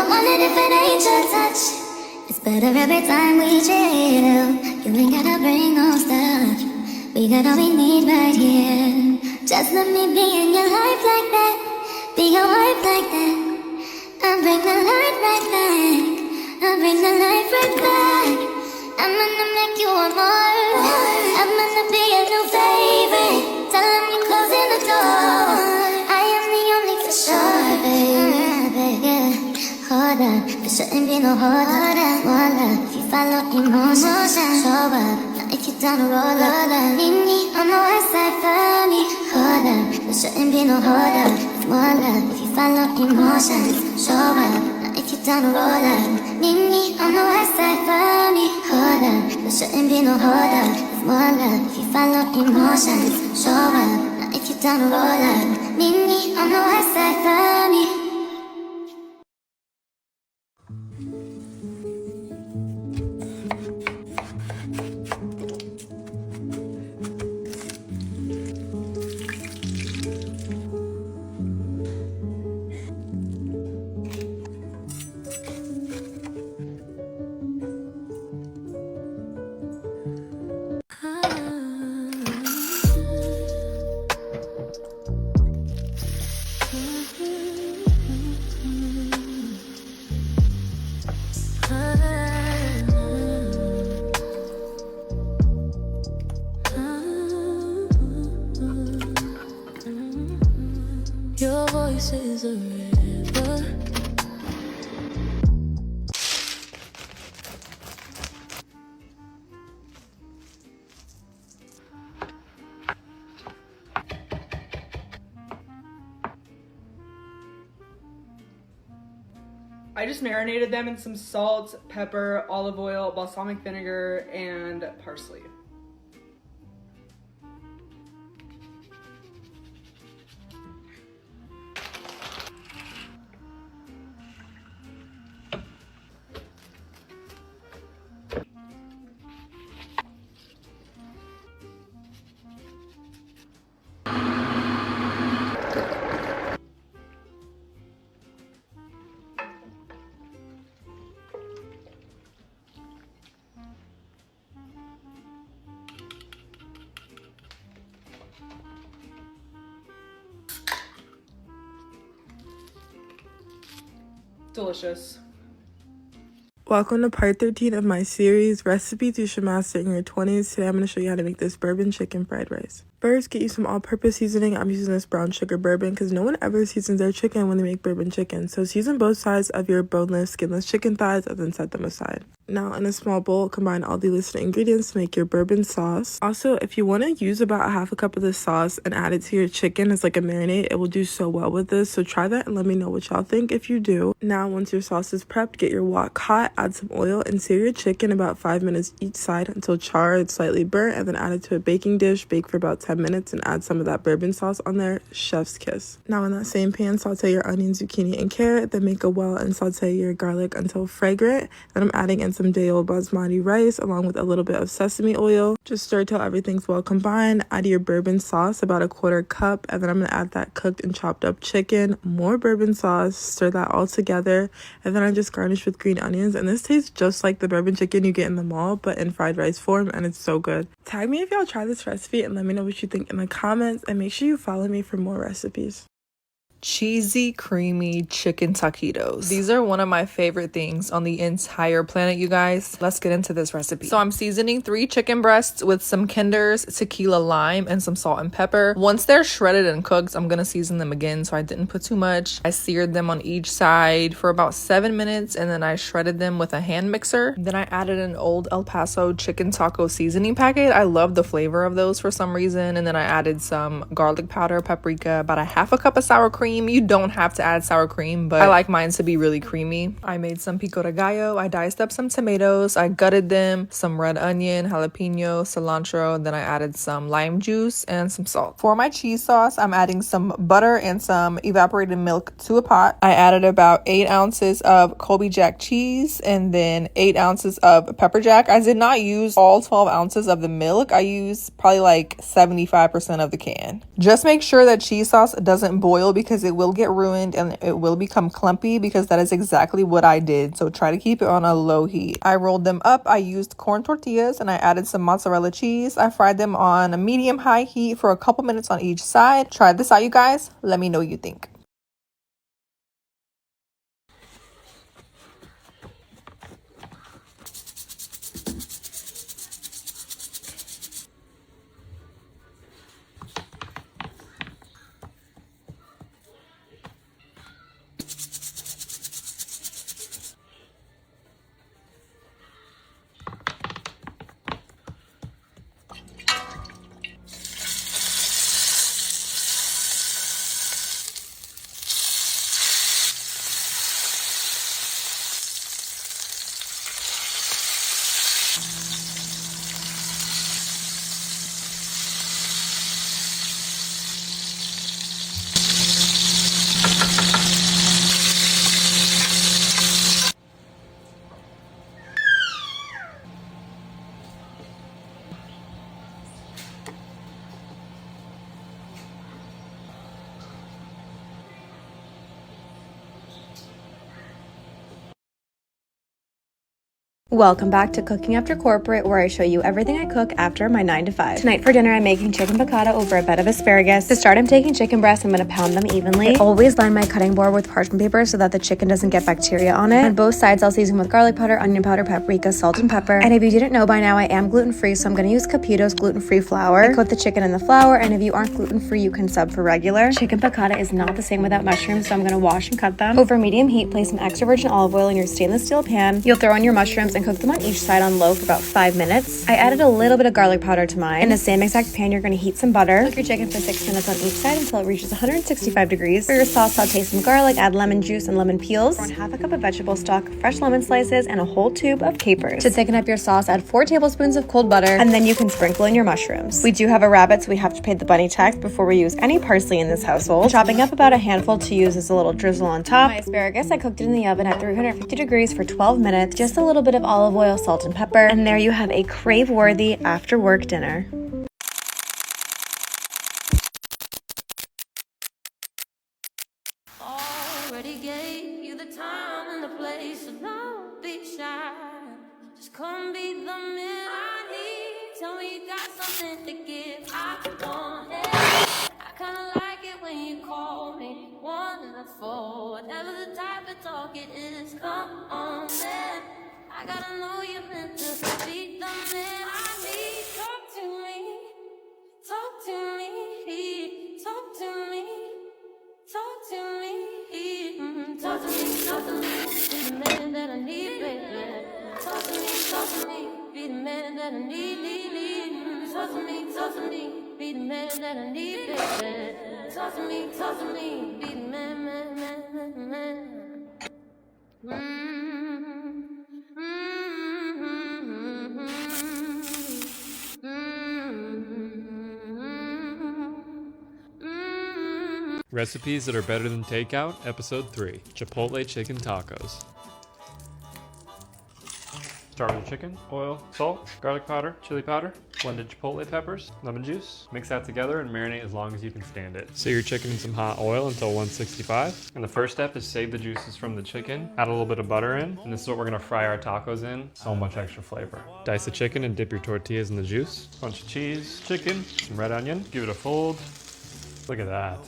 Wondering if it ain't your touch. It's better every time we chill. You ain't gotta bring no stuff. We got all we need right here. Just let me be in your life like that. Be your wife like that. I'll bring the light right back. I'll bring the light right back. I'm gonna make you want more. I'm gonna be a new favorite. Tell them you're closing the door. I am the only for sure, baby. Yeah. Hold up, there shouldn't be no hold up. More love, if you follow emotion, show up. Now if you down to roll up, meet me on the west side for me. Hold up, there shouldn't be no hold up. More love, if you follow emotion, show up. Now if you down to roll up, meet me on the west side for me. Hold up, there shouldn't be no hold up. More love, if you follow emotion, show up. Now if you down to roll up, meet me on the west side for me. Your voice is a river. I just marinated them in some salt, pepper, olive oil, balsamic vinegar, and parsley. delicious. Welcome to part 13 of my series, Recipes You Should Master in Your 20s. Today I'm going to show you how to make this bourbon chicken fried rice. First, get you some all-purpose seasoning. I'm using this brown sugar bourbon because no one ever seasons their chicken when they make bourbon chicken. So season both sides of your boneless, skinless chicken thighs and then set them aside. Now, in a small bowl, combine all the listed ingredients to make your bourbon sauce. Also, if you want to use about half a cup of this sauce and add it to your chicken as like a marinade, it will do so well with this. So try that and let me know what y'all think if you do. Now, once your sauce is prepped, get your wok hot, add some oil, and sear your chicken about 5 minutes each side until charred, slightly burnt, and then add it to a baking dish. Bake for about 10 minutes and add some of that bourbon sauce on there. Chef's kiss. Now, in that same pan, saute your onion, zucchini, and carrot. Then make a well and saute your garlic until fragrant. Then I'm adding in some day-old basmati rice along with a little bit of sesame oil. Just stir till everything's well combined. Add your bourbon sauce, about a 1/4 cup, and then I'm gonna add that cooked and chopped up chicken, more bourbon sauce, stir that all together, and then I just garnish with green onions. And this tastes just like the bourbon chicken you get in the mall, but in fried rice form, and it's so good. Tag me if y'all try this recipe and let me know what you think in the comments, and make sure you follow me for more recipes. Cheesy, creamy chicken taquitos. These are one of my favorite things on the entire planet, you guys. Let's get into this recipe. So I'm seasoning 3 chicken breasts with some Kinder's tequila lime and some salt and pepper. Once they're shredded and cooked, I'm gonna season them again, so I didn't put too much. I seared them on each side for about 7 minutes, and then I shredded them with a hand mixer. Then I added an old El Paso chicken taco seasoning packet. I love the flavor of those for some reason. And then I added some garlic powder, paprika, about a half a cup of sour cream. You don't have to add sour cream, but I like mine to be really creamy. I made some pico de gallo. I diced up some tomatoes. I gutted them, some red onion, jalapeno, cilantro. Then I added some lime juice and some salt. For my cheese sauce, I'm adding some butter and some evaporated milk to a pot. I added about 8 ounces of Colby Jack cheese and then 8 ounces of pepper jack. I did not use all 12 ounces of the milk. I used probably like 75% of the can. Just make sure that cheese sauce doesn't boil because it will get ruined and it will become clumpy, because that is exactly what I did. So try to keep it on a low heat. I rolled them up. I used corn tortillas and I added some mozzarella cheese. I fried them on a medium-high heat for a couple minutes on each side. Try this out, you guys. Let me know what you think. Welcome back to Cooking After Corporate, where I show you everything I cook after my 9 to 5. Tonight for dinner, I'm making chicken piccata over a bed of asparagus. To start, I'm taking chicken breasts. I'm going to pound them evenly. I always line my cutting board with parchment paper so that the chicken doesn't get bacteria on it. On both sides, I'll season with garlic powder, onion powder, paprika, salt, and pepper. And if you didn't know by now, I am gluten-free, so I'm going to use Taquitos gluten-free flour. I coat the chicken in the flour, and if you aren't gluten-free, you can sub for regular. Chicken piccata is not the same without mushrooms, so I'm going to wash and cut them. Over medium heat, place some extra virgin olive oil in your stainless steel pan. You'll throw in your mushrooms and cook them on each side on low for about 5 minutes. I added a little bit of garlic powder to mine. In the same exact pan, you're going to heat some butter. Cook your chicken for 6 minutes on each side until it reaches 165 degrees. For your sauce, saute some garlic, add lemon juice and lemon peels. Throw in half a cup of vegetable stock, fresh lemon slices, and a whole tube of capers. To thicken up your sauce, add 4 tablespoons of cold butter, and then you can sprinkle in your mushrooms. We do have a rabbit, so we have to pay the bunny tax before we use any parsley in this household. Chopping up about a handful to use as a little drizzle on top. My asparagus, I cooked it in the oven at 350 degrees for 12 minutes. Just a little bit of olive oil, salt, and pepper, and there you have a crave-worthy after-work dinner. Already gave you the time and the place, so don't be shy. Just come be the man I need. Tell me you got something to give. I want it. I kinda like it when you call me wonderful. Whatever the type of talk, it is. Come on, man. I gotta know you're meant to be the man I need. Talk to me, talk to me, talk to me, talk to me, talk to me, talk to me. Be the man that I need, baby. Talk to me, be the man that I need, need. Talk to me, be the man that I need, baby. Talk to me, be the man, man, man, man, man. Recipes that are better than takeout, episode 3, Chipotle chicken tacos. Start with the chicken, oil, salt, garlic powder, chili powder, blended chipotle peppers, lemon juice. Mix that together and marinate as long as you can stand it. Sear your chicken in some hot oil until 165. And the first step is save the juices from the chicken, add a little bit of butter in, and this is what we're gonna fry our tacos in. So much extra flavor. Dice the chicken and dip your tortillas in the juice. Bunch of cheese, chicken, some red onion. Give it a fold. Look at that.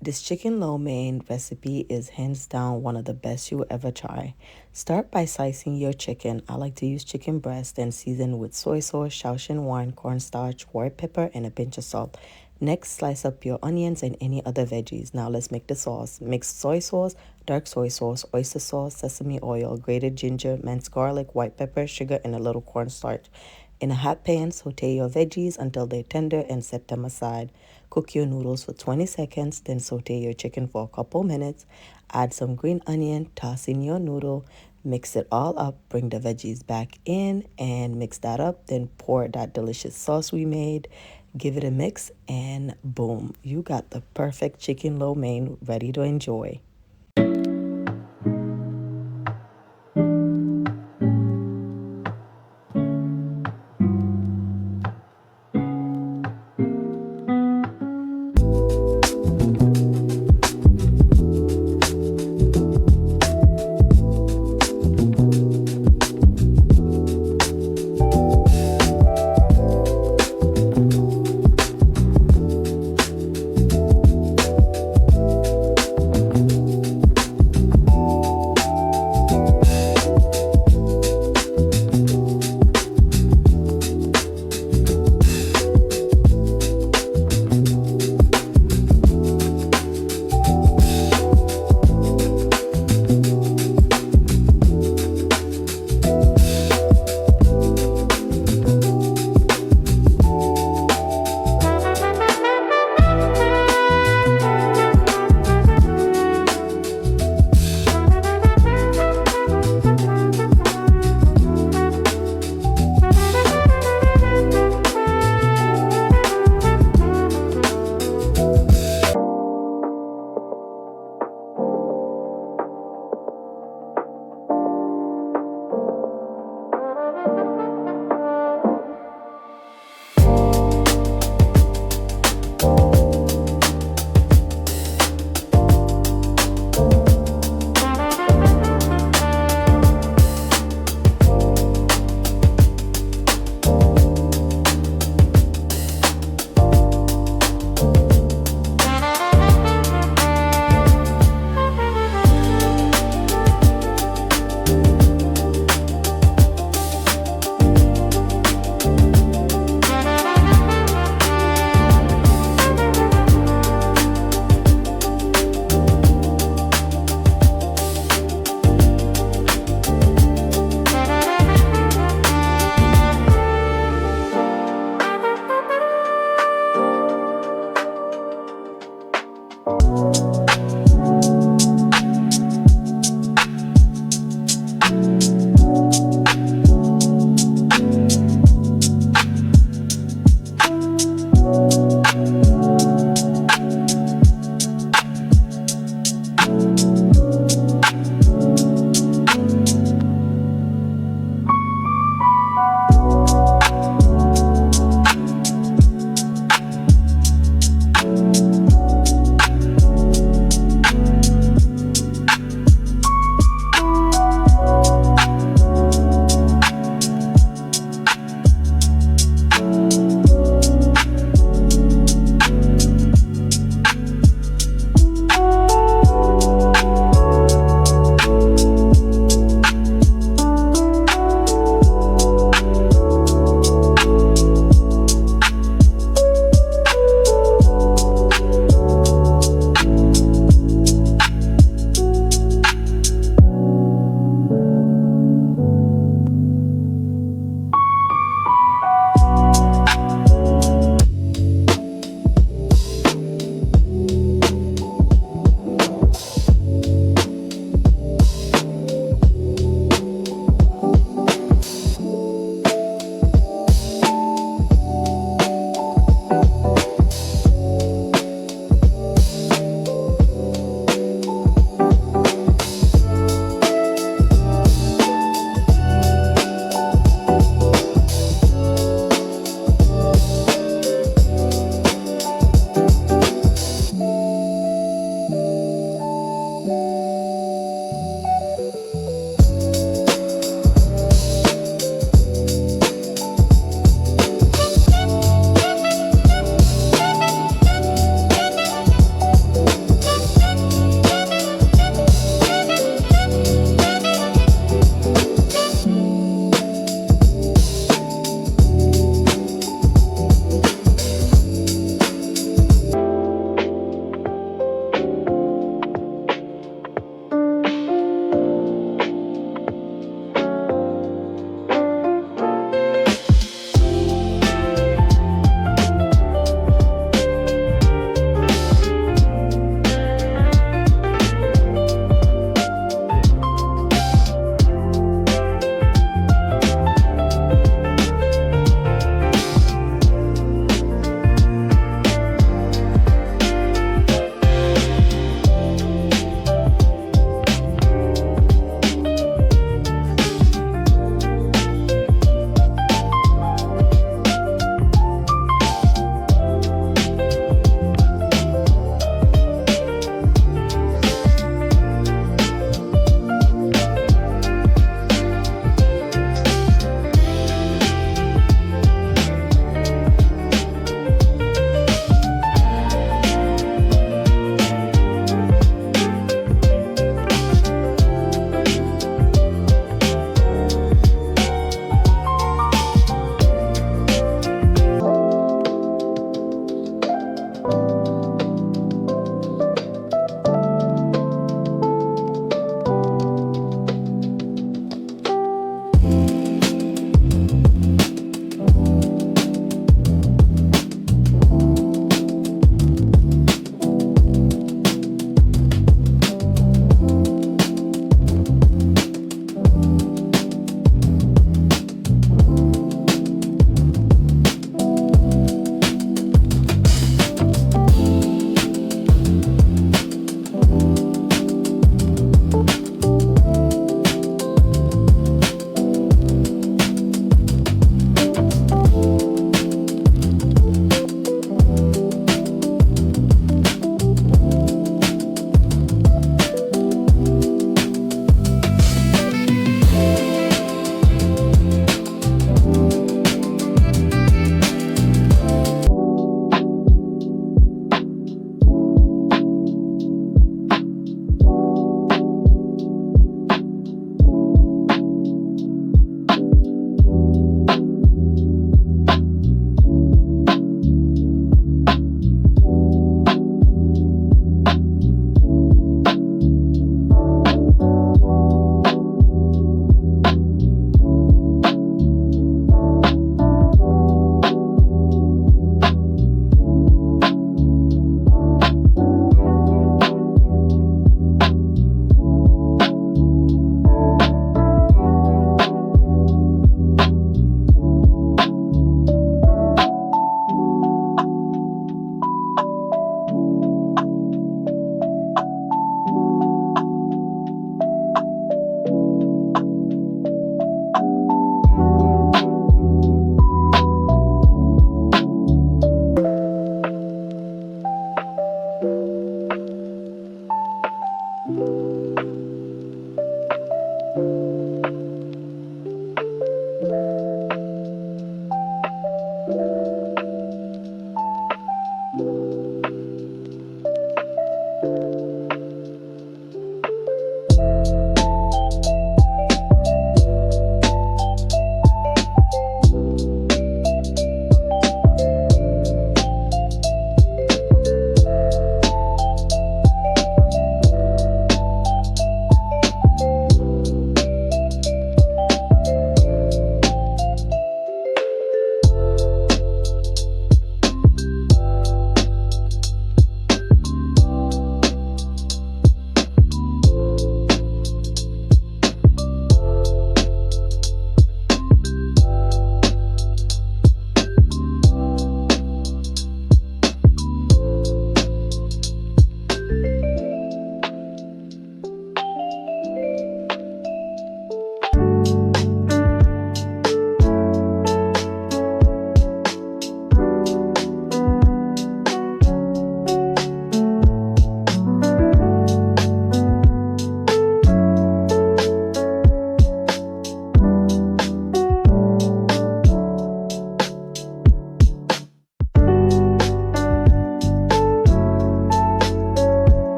This chicken lo mein recipe is hands down one of the best you will ever try. Start by slicing your chicken. I like to use chicken breast and season with soy sauce, Shaoxing wine, cornstarch, white pepper, and a pinch of salt. Next, slice up your onions and any other veggies. Now let's make the sauce. Mix soy sauce, dark soy sauce, oyster sauce, sesame oil, grated ginger, minced garlic, white pepper, sugar, and a little cornstarch. In a hot pan, saute your veggies until they're tender and set them aside. Cook your noodles for 20 seconds, then saute your chicken for a couple minutes. Add some green onion, toss in your noodle, mix it all up, bring the veggies back in and mix that up. Then pour that delicious sauce we made, give it a mix, and boom, you got the perfect chicken lo mein ready to enjoy.